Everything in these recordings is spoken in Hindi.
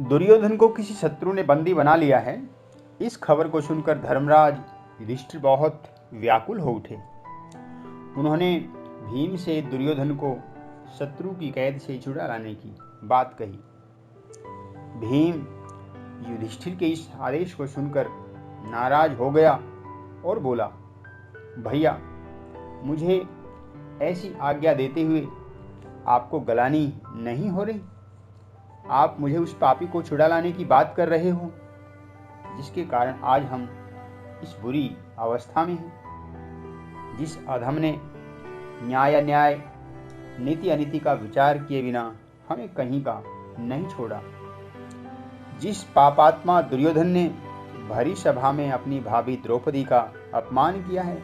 दुर्योधन को किसी शत्रु ने बंदी बना लिया है। इस खबर को सुनकर धर्मराज युधिष्ठिर बहुत व्याकुल हो उठे। उन्होंने भीम से दुर्योधन को शत्रु की कैद से छुड़ा लाने की बात कही। भीम युधिष्ठिर के इस आदेश को सुनकर नाराज हो गया और बोला, भैया, मुझे ऐसी आज्ञा देते हुए आपको गलानी नहीं हो रही? आप मुझे उस पापी को छुड़ा लाने की बात कर रहे हो जिसके कारण आज हम इस बुरी अवस्था में हैं। जिस अधम ने न्याय अन्याय नीति अनीति का विचार किए बिना हमें कहीं का नहीं छोड़ा, जिस पापात्मा दुर्योधन ने भरी सभा में अपनी भाभी द्रौपदी का अपमान किया है,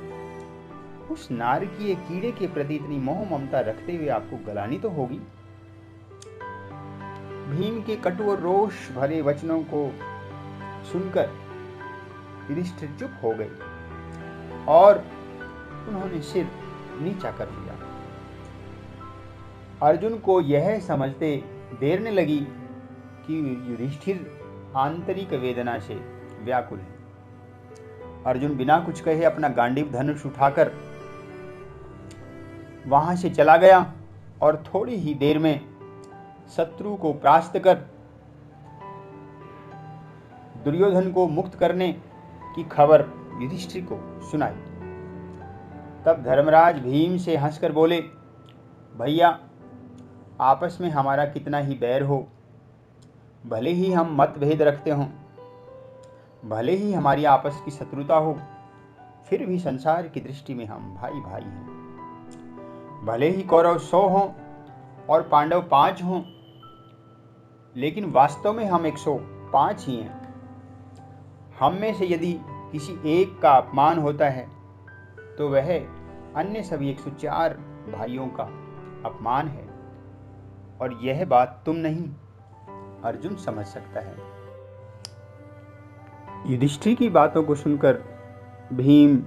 उस नारकीय कीड़े के प्रति इतनी मोह ममता रखते हुए आपको गलानी तो होगी। भीम के कटु और रोष भरे वचनों को सुनकर युधिष्ठिर चुप हो गए और उन्होंने सिर नीचा कर लिया। अर्जुन को यह समझते देर न लगी कि युधिष्ठिर आंतरिक वेदना से व्याकुल है। अर्जुन बिना कुछ कहे अपना गांडीव धनुष उठाकर वहां से चला गया और थोड़ी ही देर में शत्रु को परास्त कर दुर्योधन को मुक्त करने की खबर युधिष्ठिर को सुनाई। तब धर्मराज भीम से हंसकर बोले, भैया, आपस में हमारा कितना ही बैर हो, भले ही हम मतभेद रखते हों, भले ही हमारी आपस की शत्रुता हो, फिर भी संसार की दृष्टि में हम भाई भाई हैं। भले ही कौरव 100 हों और पांडव 5 हों, लेकिन वास्तव में हम 105 ही हैं। हम में से यदि किसी एक का अपमान होता है तो वह अन्य सभी 104 भाइयों का अपमान है, और यह बात तुम नहीं, अर्जुन समझ सकता है। युधिष्ठिर की बातों को सुनकर भीम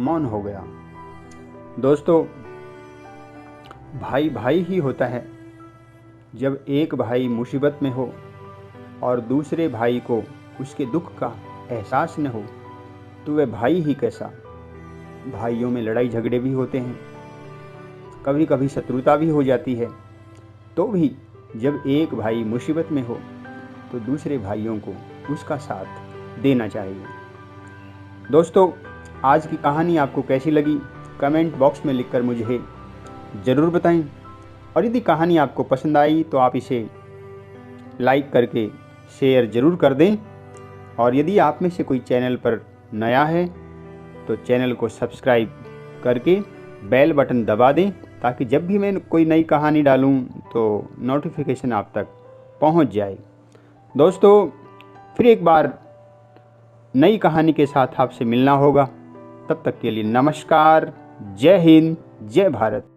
मौन हो गया। दोस्तों, भाई भाई ही होता है। जब एक भाई मुसीबत में हो और दूसरे भाई को उसके दुख का एहसास न हो तो वह भाई ही कैसा। भाइयों में लड़ाई झगड़े भी होते हैं, कभी कभी शत्रुता भी हो जाती है, तो भी जब एक भाई मुसीबत में हो तो दूसरे भाइयों को उसका साथ देना चाहिए। दोस्तों, आज की कहानी आपको कैसी लगी कमेंट बॉक्स में लिखकर मुझे ज़रूर बताएं, और यदि कहानी आपको पसंद आई तो आप इसे लाइक करके शेयर ज़रूर कर दें, और यदि आप में से कोई चैनल पर नया है तो चैनल को सब्सक्राइब करके बेल बटन दबा दें, ताकि जब भी मैं कोई नई कहानी डालूं तो नोटिफिकेशन आप तक पहुंच जाए। दोस्तों, फिर एक बार नई कहानी के साथ आपसे मिलना होगा। तब तक के लिए नमस्कार, जय हिंद, जय भारत।